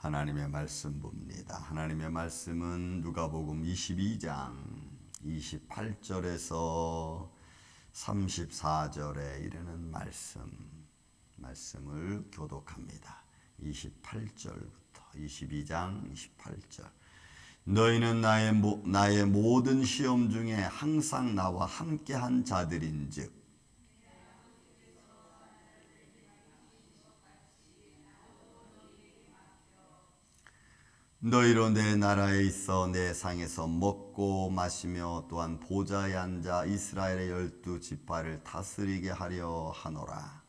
하나님의 말씀 봅니다. 하나님의 말씀은 누가복음 22장 28절에서 34절에 이르는 말씀을 교독합니다. 28절부터 22장 28절. 너희는 나의 모든 시험 중에 항상 나와 함께한 자들인즉 너희로 내 나라에 있어 내 상에서 먹고 마시며 또한 보좌에 앉아 이스라엘의 12지파를 다스리게 하려 하노라.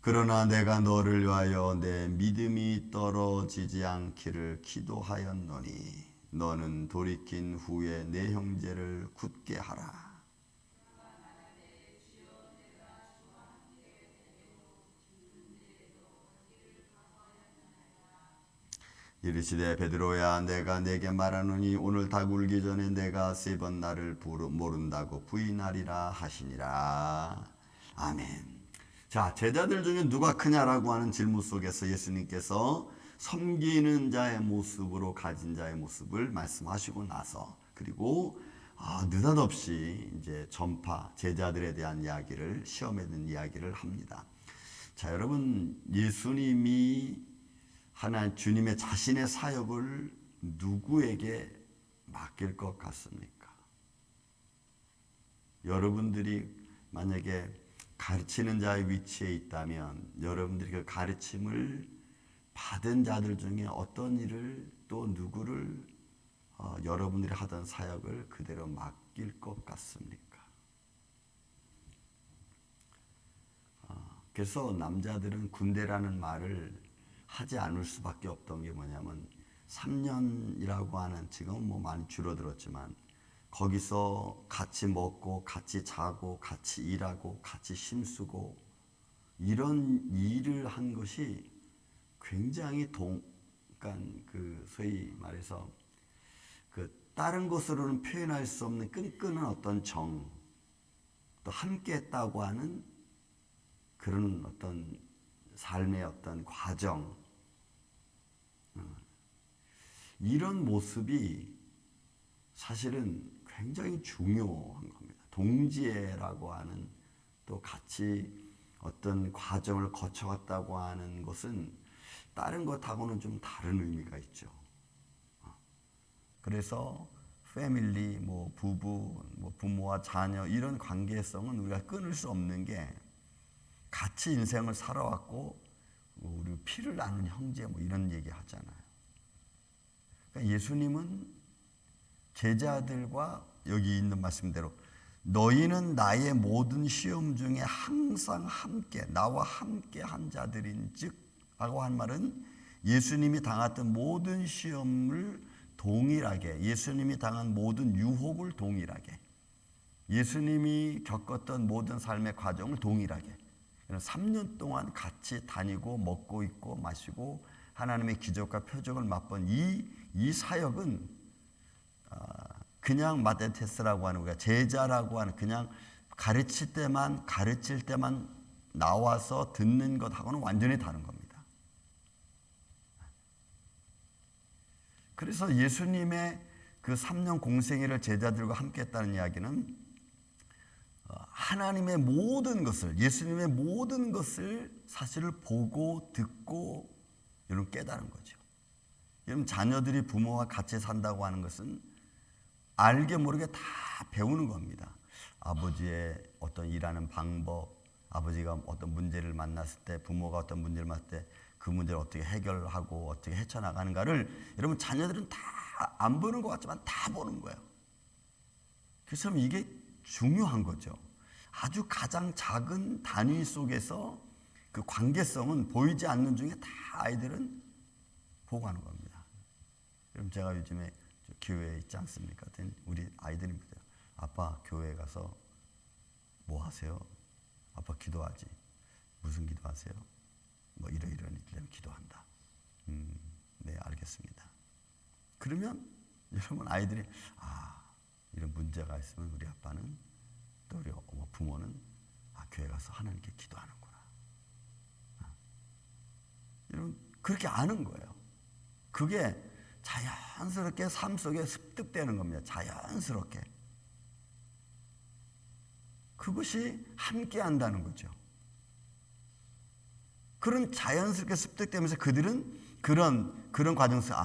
그러나 내가 너를 위하여 내 믿음이 떨어지지 않기를 기도하였노니 너는 돌이킨 후에 내 형제를 굳게 하라. 이르시되 베드로야 내가 내게 말하노니 오늘 닭 울기 전에 내가 3번 나를 모른다고 부인하리라 하시니라. 아멘. 자, 제자들 중에 누가 크냐라고 하는 질문 속에서 예수님께서 섬기는 자의 모습으로 가진 자의 모습을 말씀하시고 나서 그리고 느닷없이 이제 제자들에 대한 이야기를 시험에 든 이야기를 합니다. 자, 여러분 예수님이 주님의 자신의 사역을 누구에게 맡길 것 같습니까? 여러분들이 만약에 가르치는 자의 위치에 있다면 여러분들이 그 가르침을 받은 자들 중에 어떤 일을 또 누구를 여러분들이 하던 사역을 그대로 맡길 것 같습니까? 그래서 남자들은 군대라는 말을 하지 않을 수밖에 없던 게 뭐냐면 3년이라고 하는 지금 뭐 많이 줄어들었지만 거기서 같이 먹고 같이 자고 같이 일하고 같이 힘쓰고 이런 일을 한 것이 굉장히 그러니까 소위 말해서 다른 것으로는 표현할 수 없는 끈끈한 어떤 정, 또 함께했다고 하는 그런 어떤 삶의 어떤 과정, 이런 모습이 사실은 굉장히 중요한 겁니다. 동지애라고 하는 또 같이 어떤 과정을 거쳐갔다고 하는 것은 다른 것하고는 좀 다른 의미가 있죠. 그래서 패밀리, 부부, 부모와 자녀 이런 관계성은 우리가 끊을 수 없는 게 같이 인생을 살아왔고 우리 피를 나눈 형제 이런 얘기 하잖아요. 그러니까 예수님은 제자들과 여기 있는 말씀대로 너희는 나의 모든 시험 중에 항상 나와 함께 한 자들인즉 하고 한 말은 예수님이 당했던 모든 시험을 동일하게, 예수님이 당한 모든 유혹을 동일하게, 예수님이 겪었던 모든 삶의 과정을 동일하게 3년 동안 같이 다니고 먹고 있고 마시고 하나님의 기적과 표적을 맛본 이 사역은 그냥 마테테스라고 하는 우리가 제자라고 하는 그냥 가르칠 때만 나와서 듣는 것하고는 완전히 다른 겁니다. 그래서 예수님의 그 3년 공생애를 제자들과 함께 했다는 이야기는 하나님의 모든 것을, 예수님의 모든 것을 사실을 보고 듣고 여러분 깨달은 거죠. 여러분 자녀들이 부모와 같이 산다고 하는 것은 알게 모르게 다 배우는 겁니다. 아버지의 어떤 일하는 방법, 아버지가 어떤 문제를 만났을 때, 부모가 어떤 문제를 만났을 때 그 문제를 어떻게 해결하고 어떻게 헤쳐나가는가를 여러분 자녀들은 다 안 보는 것 같지만 다 보는 거예요. 그래서 이게 중요한 거죠. 아주 가장 작은 단위 속에서 그 관계성은 보이지 않는 중에 다 아이들은 보고 하는 겁니다. 그럼 제가 요즘에 교회에 있지 않습니까? 우리 아이들이 묻어요. 아빠 교회에 가서 뭐 하세요? 아빠 기도하지. 무슨 기도하세요? 이런 일 때문에 기도한다. 네, 알겠습니다. 그러면 여러분 아이들이 이런 문제가 있으면 우리 아빠는 또 우리 부모는 교회 가서 하나님께 기도하는구나. 여러분 그렇게 아는 거예요. 그게 자연스럽게 삶 속에 습득되는 겁니다. 자연스럽게. 그것이 함께 한다는 거죠. 그런 자연스럽게 습득되면서 그들은 그런 과정 속에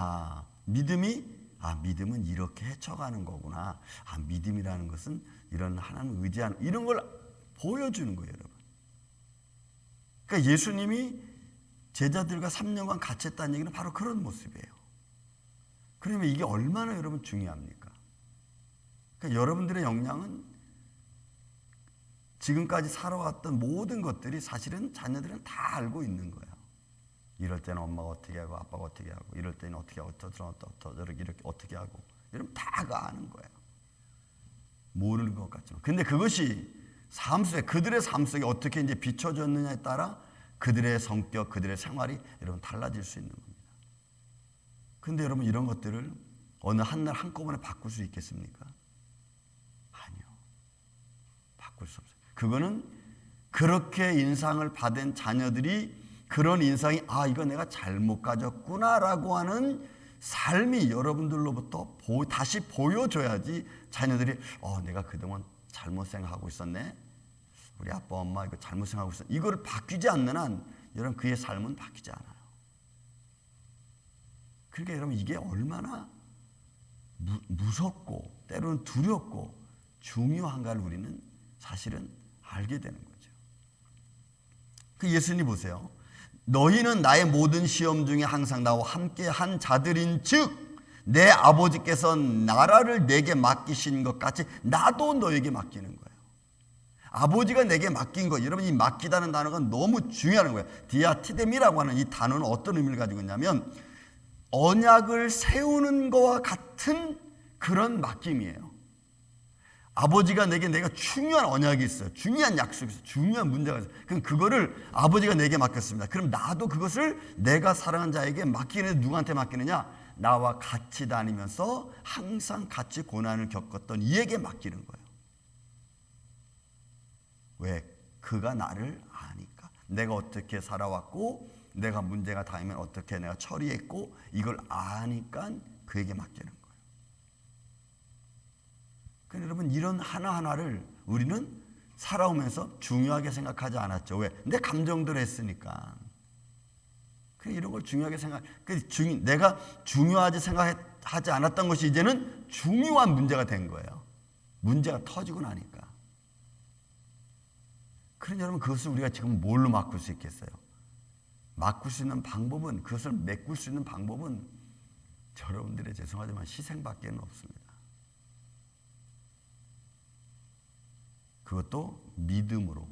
믿음은 이렇게 헤쳐가는 거구나. 믿음이라는 것은 이런 하나님을 의지하는 이런 걸 보여주는 거예요, 여러분. 그러니까 예수님이 제자들과 3년간 같이 했다는 얘기는 바로 그런 모습이에요. 그러면 이게 얼마나 여러분 중요합니까? 그러니까 여러분들의 역량은 지금까지 살아왔던 모든 것들이 사실은 자녀들은 다 알고 있는 거예요. 이럴 때는 엄마가 어떻게 하고 아빠가 어떻게 하고 이럴 때는 어떻게 하고 이렇게 어떻게 하고 이러면 다 아는 거예요. 모르는 것 같지만 근데 그것이 삶 속에 그들의 삶 속에 어떻게 이제 비춰졌느냐에 따라 그들의 성격, 그들의 생활이 여러분 달라질 수 있는 겁니다. 근데 여러분 이런 것들을 어느 한날 한꺼번에 바꿀 수 있겠습니까? 아니요. 바꿀 수 없어요. 그거는 그렇게 인상을 받은 자녀들이 그런 인상이 이거 내가 잘못 가졌구나라고 하는 삶이 여러분들로부터 다시 보여줘야지 자녀들이 내가 그동안 잘못 생각하고 있었네. 우리 아빠 엄마 이거 잘못 생각하고 있었네. 이거를 바뀌지 않는 한 여러분 그의 삶은 바뀌지 않아요. 그러니까 여러분 이게 얼마나 무섭고 때로는 두렵고 중요한가를 우리는 사실은 알게 되는 거죠. 그 예수님 보세요. 너희는 나의 모든 시험 중에 항상 나와 함께 한 자들인 즉 내 아버지께서 나라를 내게 맡기신 것 같이 나도 너에게 맡기는 거예요. 아버지가 내게 맡긴 거, 여러분 이 맡기다는 단어가 너무 중요한 거예요. 디아티뎀이라고 하는 이 단어는 어떤 의미를 가지고 있냐면 언약을 세우는 것과 같은 그런 맡김이에요. 아버지가 내가 중요한 언약이 있어요. 중요한 약속이 있어요. 중요한 문제가 있어요. 그럼 그거를 아버지가 내게 맡겼습니다. 그럼 나도 그것을 내가 사랑하는 자에게 맡기는데 누구한테 맡기느냐? 나와 같이 다니면서 항상 같이 고난을 겪었던 이에게 맡기는 거예요. 왜? 그가 나를 아니까. 내가 어떻게 살아왔고 내가 문제가 닿으면 어떻게 내가 처리했고 이걸 아니까 그에게 맡기는 거예요. 그러니까 여러분 이런 하나하나를 우리는 살아오면서 중요하게 생각하지 않았죠. 왜? 내 감정대로 했으니까. 이런 걸 중요하게 내가 중요하지 생각하지 않았던 것이 이제는 중요한 문제가 된 거예요. 문제가 터지고 나니까. 그러니 여러분 그것을 우리가 지금 뭘로 바꿀 수 있겠어요? 바꿀 수 있는 방법은 그것을 메꿀 수 있는 방법은 여러분들의 죄송하지만 희생밖에 없습니다. 그것도 믿음으로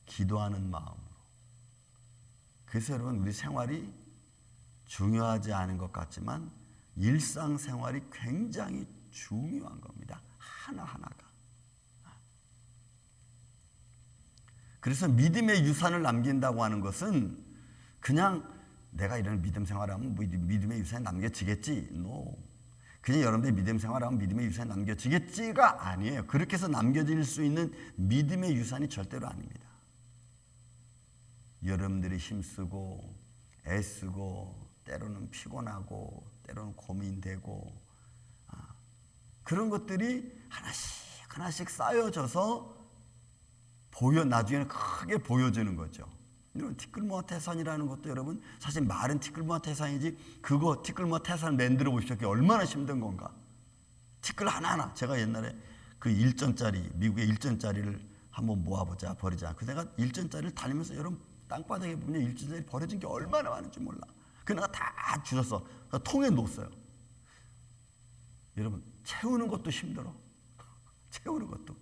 기도하는 마음으로. 그래서 여러분 우리 생활이 중요하지 않은 것 같지만 일상생활이 굉장히 중요한 겁니다. 하나하나가. 그래서 믿음의 유산을 남긴다고 하는 것은 그냥 내가 이런 믿음 생활하면 믿음의 유산이 남겨지겠지. No. 그냥 여러분들이 믿음 생활하면 믿음의 유산이 남겨지겠지가 아니에요. 그렇게 해서 남겨질 수 있는 믿음의 유산이 절대로 아닙니다. 여러분들이 힘쓰고 애쓰고 때로는 피곤하고 때로는 고민되고 그런 것들이 하나씩 쌓여져서 나중에는 크게 보여지는 거죠. 여러분 티끌모아 태산이라는 것도 여러분 사실 말은 티끌모아 태산이지 그거 티끌모아 태산 만들어 보십시오. 그게 얼마나 힘든 건가. 티끌 하나하나 제가 옛날에 그 1전짜리 미국의 1전짜리를 한번 모아보자 버리자. 그 내가 1전짜리를 다니면서 여러분 땅바닥에 보면 1전짜리 버려진 게 얼마나 많은지 몰라. 그 내가 다 주웠어. 통에 놓았어요. 여러분 채우는 것도 힘들어. 채우는 것도.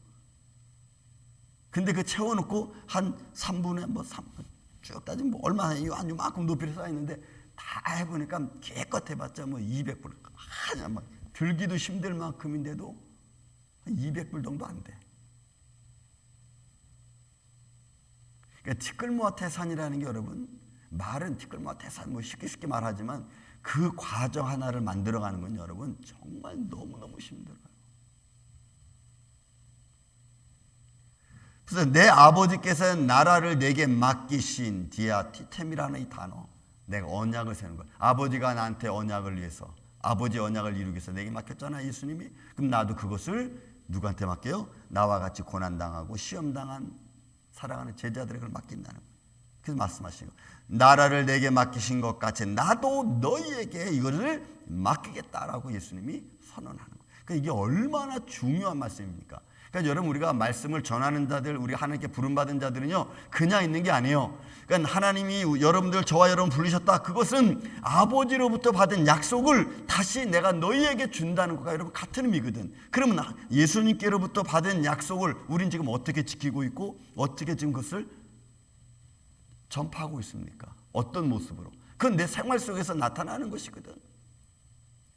근데 그 채워놓고 한 3분의 3분 쭉 따지면 얼마나 한 요만큼 높이로 쌓여있는데 다 해보니까 깨끗 해봤자 200불 하냐 막 들기도 힘들 만큼인데도 한 200불 정도 안 돼. 그러니까 티끌모아 태산이라는 게 여러분 말은 티끌모아 태산 쉽게 말하지만 그 과정 하나를 만들어가는 건 여러분 정말 너무너무 힘들어요. 그래서 내 아버지께서 나라를 내게 맡기신 디아티템이라는 이 단어, 내가 언약을 세우는 거야. 아버지가 나한테 언약을 위해서, 아버지 언약을 이루기 위해서 내게 맡겼잖아, 예수님이. 그럼 나도 그것을 누구한테 맡겨요? 나와 같이 고난당하고 시험당한 사랑하는 제자들에게 그걸 맡긴다는 거예요. 그래서 말씀하시는 거예요. 나라를 내게 맡기신 것 같이 나도 너희에게 이거를 맡기겠다라고 예수님이 선언하는 거예요. 그러니까 이게 얼마나 중요한 말씀입니까? 그러니까 여러분, 우리가 말씀을 전하는 자들, 우리 하나님께 부름받은 자들은요, 그냥 있는 게 아니에요. 그러니까 하나님이 여러분들, 저와 여러분 부르셨다. 그것은 아버지로부터 받은 약속을 다시 내가 너희에게 준다는 것과 여러분 같은 의미거든. 그러면 예수님께로부터 받은 약속을 우린 지금 어떻게 지키고 있고 어떻게 지금 그것을 전파하고 있습니까? 어떤 모습으로? 그건 내 생활 속에서 나타나는 것이거든.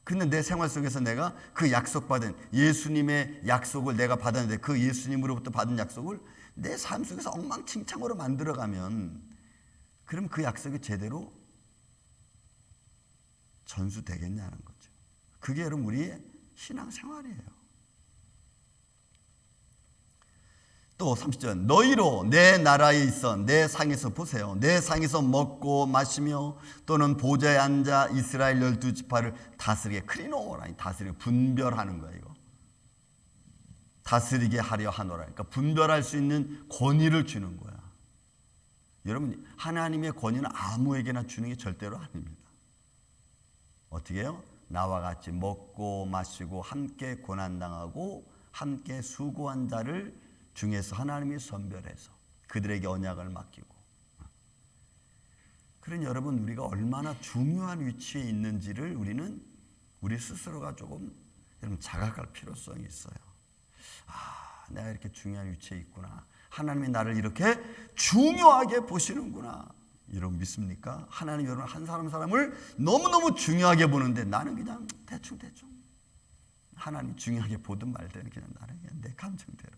근데 내 생활 속에서 내가 그 약속받은 예수님의 약속을 내가 받았는데 그 예수님으로부터 받은 약속을 내 삶 속에서 엉망진창으로 만들어가면 그럼 그 약속이 제대로 전수되겠냐는 거죠. 그게 여러분 우리의 신앙생활이에요. 또 30절, 너희로 내 나라에 있어 내 상에서 보세요. 내 상에서 먹고 마시며 또는 보좌에 앉아 이스라엘 12지파를 다스리게, 크리노라니, 다스리게, 분별하는 거야. 이거 다스리게 하려 하노라. 그러니까 분별할 수 있는 권위를 주는 거야. 여러분, 하나님의 권위는 아무에게나 주는 게 절대로 아닙니다. 어떻게 해요? 나와 같이 먹고 마시고 함께 고난당하고 함께 수고한 자를 중에서 하나님이 선별해서 그들에게 언약을 맡기고. 그런 여러분, 우리가 얼마나 중요한 위치에 있는지를 우리는 우리 스스로가 조금 여러분 자각할 필요성이 있어요. 아, 내가 이렇게 중요한 위치에 있구나. 하나님이 나를 이렇게 중요하게 보시는구나. 여러분 믿습니까? 하나님 여러분 한 사람을 너무너무 중요하게 보는데 나는 그냥 대충 하나님 중요하게 보든 말든 그냥 나는 그냥 내 감정대로.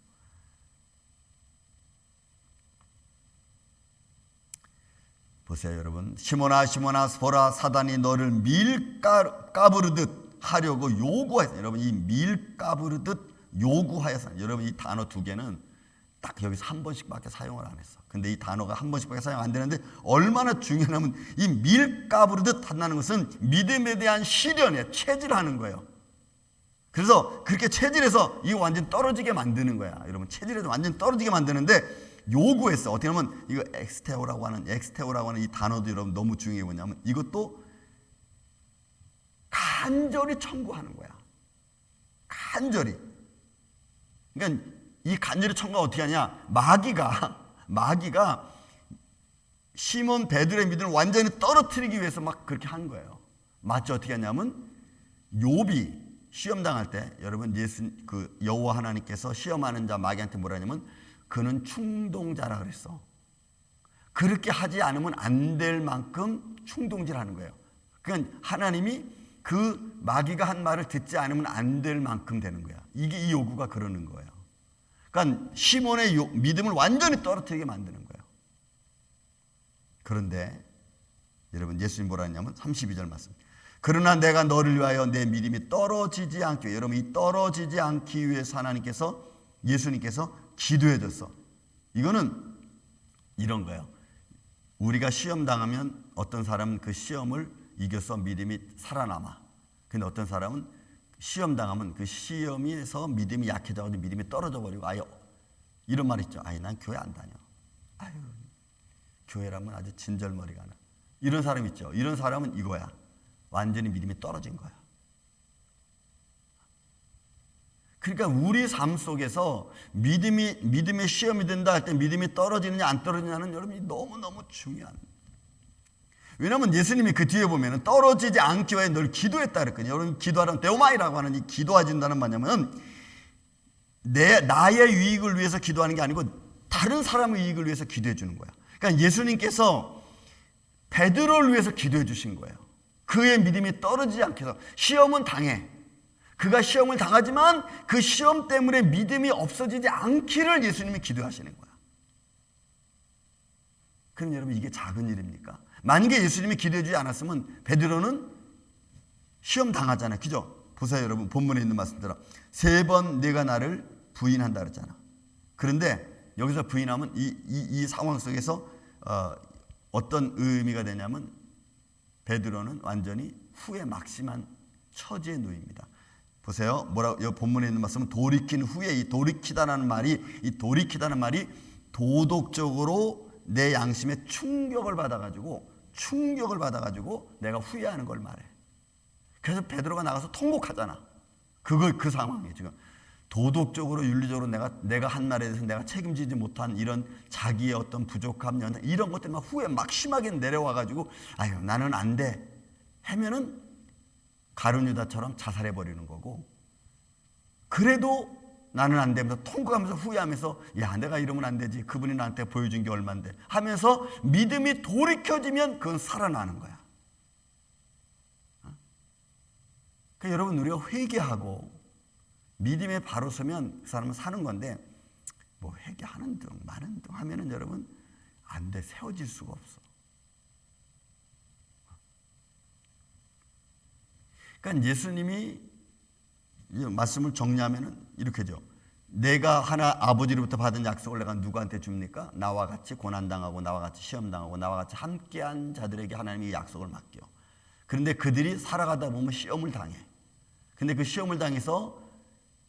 보세요, 여러분. 시몬아 보라, 사단이 너를 밀가부르듯 하려고 요구하였어. 여러분, 이 밀가부르듯 요구하였어. 여러분, 이 단어 두 개는 딱 여기서 한 번씩밖에 사용을 안 했어. 근데 이 단어가 한 번씩밖에 사용 안 되는데 얼마나 중요하냐면 이 밀가부르듯 한다는 것은 믿음에 대한 시련에 체질하는 거예요. 그래서 그렇게 체질해서 이거 완전 떨어지게 만드는 거야. 여러분, 체질해서 완전 떨어지게 만드는데 요구했어. 어떻게 보면 이거 엑스테오라고 하는 이 단어도 여러분 너무 중요해. 뭐냐면 이것도 간절히 청구하는 거야. 간절히. 그러니까 이 간절히 청구가 어떻게 하냐? 마귀가 시몬 베드로의 믿음을 완전히 떨어뜨리기 위해서 막 그렇게 한 거예요. 마치 어떻게 하냐면 욥이 시험 당할 때, 여러분, 여호와 하나님께서 시험하는 자 마귀한테 뭐라 하냐면 그는 충동자라 그랬어. 그렇게 하지 않으면 안 될 만큼 충동질하는 거예요. 그러니까 하나님이 그 마귀가 한 말을 듣지 않으면 안 될 만큼 되는 거야. 이게 이 요구가 그러는 거예요. 그러니까 시몬의 믿음을 완전히 떨어뜨리게 만드는 거예요. 그런데 여러분, 예수님 뭐라 했냐면 32절 말씀. 그러나 내가 너를 위하여 내 믿음이 떨어지지 않기 위해, 여러분, 이 떨어지지 않기 위해서 예수님께서 기도해 줬어. 이거는 이런 거예요. 우리가 시험 당하면 어떤 사람은 그 시험을 이겨서 믿음이 살아남아. 근데 어떤 사람은 시험 당하면 그 시험에서 믿음이 약해져가지고 믿음이 떨어져 버리고 아예 이런 말 있죠. 아예 난 교회 안 다녀. 아유, 교회라면 아주 진절머리가 나. 이런 사람 있죠. 이런 사람은 이거야. 완전히 믿음이 떨어진 거야. 그러니까 우리 삶 속에서 믿음의 시험이 된다 할 때 믿음이 떨어지느냐 안 떨어지느냐는 여러분이 너무너무 중요한. 왜냐하면 예수님이 그 뒤에 보면 떨어지지 않기 위해 늘 기도했다 그랬거든요. 여러분, 기도하라면 데오마이라고 하는 이 기도하진다는 말이냐면 나의 유익을 위해서 기도하는 게 아니고 다른 사람의 이익을 위해서 기도해 주는 거야. 그러니까 예수님께서 베드로를 위해서 기도해 주신 거예요. 그의 믿음이 떨어지지 않게 해서. 시험은 당해. 그가 시험을 당하지만 그 시험 때문에 믿음이 없어지지 않기를 예수님이 기도하시는 거야. 그럼 여러분, 이게 작은 일입니까? 만약에 예수님이 기도해 주지 않았으면 베드로는 시험 당하잖아요. 그죠? 보세요, 여러분. 본문에 있는 말씀대로 3번 네가 나를 부인한다 그랬잖아. 그런데 여기서 부인하면 이 상황 속에서 어떤 의미가 되냐면 베드로는 완전히 후에 막심한 처지에 놓입니다. 보세요. 뭐라고 여기 본문에 있는 말씀은 돌이킨 후에 이 돌이키다라는 말이 도덕적으로 내 양심에 충격을 받아가지고 내가 후회하는 걸 말해. 그래서 베드로가 나가서 통곡하잖아. 그 상황이 지금 도덕적으로 윤리적으로 내가 한 말에 대해서 내가 책임지지 못한 이런 자기의 어떤 부족함, 이런 것들 막 후회 막 심하게 내려와가지고 아유 나는 안 돼 하면은 가룟유다처럼 자살해 버리는 거고, 그래도 나는 안 되면서 통곡하면서 후회하면서 야 내가 이러면 안 되지, 그분이 나한테 보여준 게 얼만데 하면서 믿음이 돌이켜지면 그건 살아나는 거야. 그러니까 여러분 우리가 회개하고 믿음에 바로 서면 그 사람은 사는 건데, 뭐 회개하는 등 많은 등 하면은 여러분 안 돼, 세워질 수가 없어. 그러니까 예수님이 이 말씀을 정리하면은 이렇게죠. 내가 하나 아버지로부터 받은 약속을 내가 누구한테 줍니까? 나와 같이 고난당하고 나와 같이 시험당하고 나와 같이 함께한 자들에게 하나님이 약속을 맡겨. 그런데 그들이 살아가다 보면 시험을 당해. 근데 그 시험을 당해서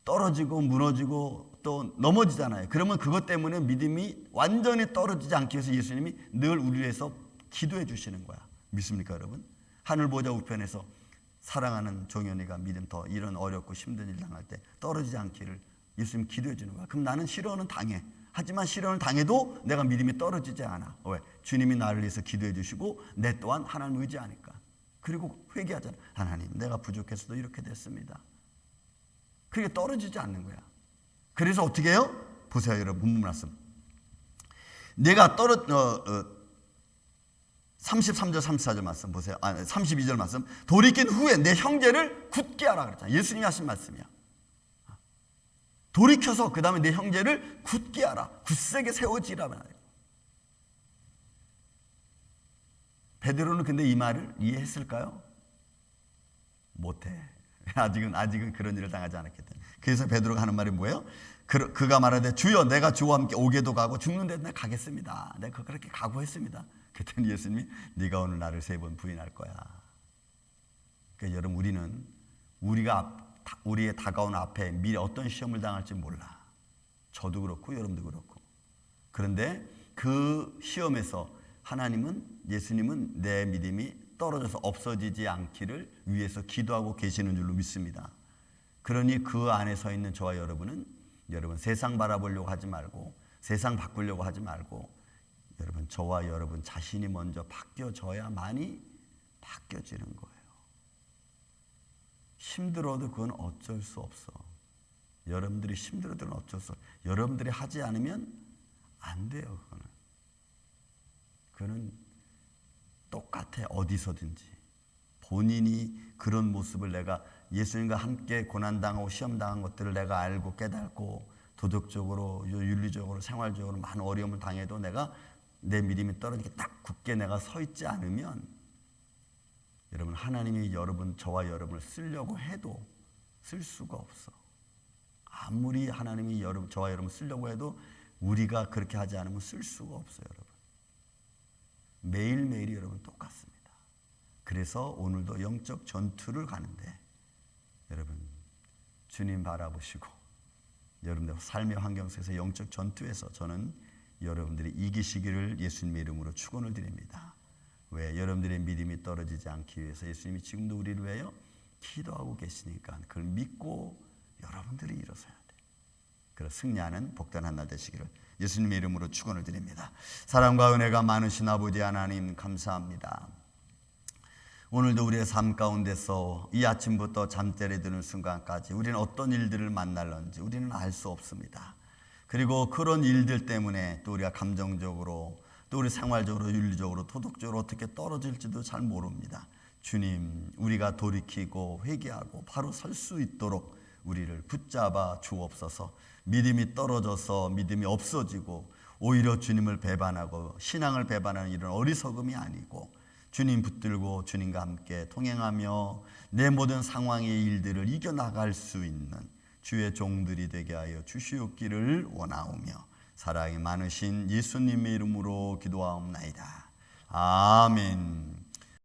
떨어지고 무너지고 또 넘어지잖아요. 그러면 그것 때문에 믿음이 완전히 떨어지지 않기 위해서 예수님이 늘 우리를 위해서 기도해 주시는 거야. 믿습니까 여러분? 하늘 보좌 우편에서 사랑하는 종현이가 믿음 더 이런 어렵고 힘든 일 당할 때 떨어지지 않기를 예수님 기도해 주는 거야. 그럼 나는 시련은 당해. 하지만 시련을 당해도 내가 믿음이 떨어지지 않아. 왜? 주님이 나를 위해서 기도해 주시고 내 또한 하나님 의지하니까. 그리고 회개하잖아. 하나님 내가 부족해서도 이렇게 됐습니다. 그게 떨어지지 않는 거야. 그래서 어떻게 해요? 보세요 여러분 본문 말씀. 내가 33절 34절 말씀 보세요. 32절 말씀. 돌이킨 후에 내 형제를 굳게 하라 그랬잖아요. 예수님이 하신 말씀이야. 돌이켜서 그 다음에 내 형제를 굳게 하라. 굳세게 세워지라 말이에요. 베드로는 근데 이 말을 이해했을까요? 못해. 아직은 그런 일을 당하지 않았기 때문에. 그래서 베드로가 하는 말이 뭐예요? 그가 말하되 주여 내가 주와 함께 오게도 가고 죽는 데도 내가 가겠습니다. 내가 그렇게 각오했습니다. 그랬더니 예수님이 네가 오늘 나를 3번 부인할 거야. 그러니까 여러분 우리는 우리의 다가온 앞에 미래 어떤 시험을 당할지 몰라. 저도 그렇고 여러분도 그렇고. 그런데 그 시험에서 예수님은 내 믿음이 떨어져서 없어지지 않기를 위해서 기도하고 계시는 줄로 믿습니다. 그러니 그 안에 서 있는 저와 여러분 세상 바라보려고 하지 말고 세상 바꾸려고 하지 말고 여러분 저와 여러분 자신이 먼저 바뀌어져야만이 바뀌어지는 거예요. 힘들어도 그건 어쩔 수 없어. 여러분들이 힘들어도 어쩔 수 없어. 여러분들이 하지 않으면 안 돼요. 그거는 똑같아. 어디서든지 본인이 그런 모습을 내가 예수님과 함께 고난당하고 시험당한 것들을 내가 알고 깨닫고 도덕적으로 윤리적으로 생활적으로 많은 어려움을 당해도 내가 내 믿음이 떨어지게 딱 굳게 내가 서 있지 않으면 여러분 하나님이 저와 여러분을 쓰려고 해도 쓸 수가 없어. 아무리 하나님이 저와 여러분을 쓰려고 해도 우리가 그렇게 하지 않으면 쓸 수가 없어요. 여러분 매일매일이 여러분 똑같습니다. 그래서 오늘도 영적 전투를 가는데 여러분 주님 바라보시고 여러분들 삶의 환경 속에서 영적 전투에서 저는 여러분들이 이기시기를 예수님의 이름으로 축원을 드립니다. 왜? 여러분들의 믿음이 떨어지지 않기 위해서 예수님이 지금도 우리를 위하여 기도하고 계시니까 그걸 믿고 여러분들이 일어서야 돼. 그래서 승리하는 복된 한 날 되시기를 예수님의 이름으로 축원을 드립니다. 사랑과 은혜가 많으신 아버지 하나님 감사합니다. 오늘도 우리의 삶 가운데서 이 아침부터 잠자리에 드는 순간까지 우리는 어떤 일들을 만날런지 우리는 알 수 없습니다. 그리고 그런 일들 때문에 또 우리가 감정적으로 또 우리 생활적으로 윤리적으로 도덕적으로 어떻게 떨어질지도 잘 모릅니다. 주님 우리가 돌이키고 회개하고 바로 설 수 있도록 우리를 붙잡아 주옵소서. 믿음이 떨어져서 믿음이 없어지고 오히려 주님을 배반하고 신앙을 배반하는 이런 어리석음이 아니고 주님 붙들고 주님과 함께 통행하며 내 모든 상황의 일들을 이겨나갈 수 있는 주의 종들이 되게 하여 주시옵기를 원하오며 사랑이 많으신 예수님의 이름으로 기도하옵나이다. 아멘.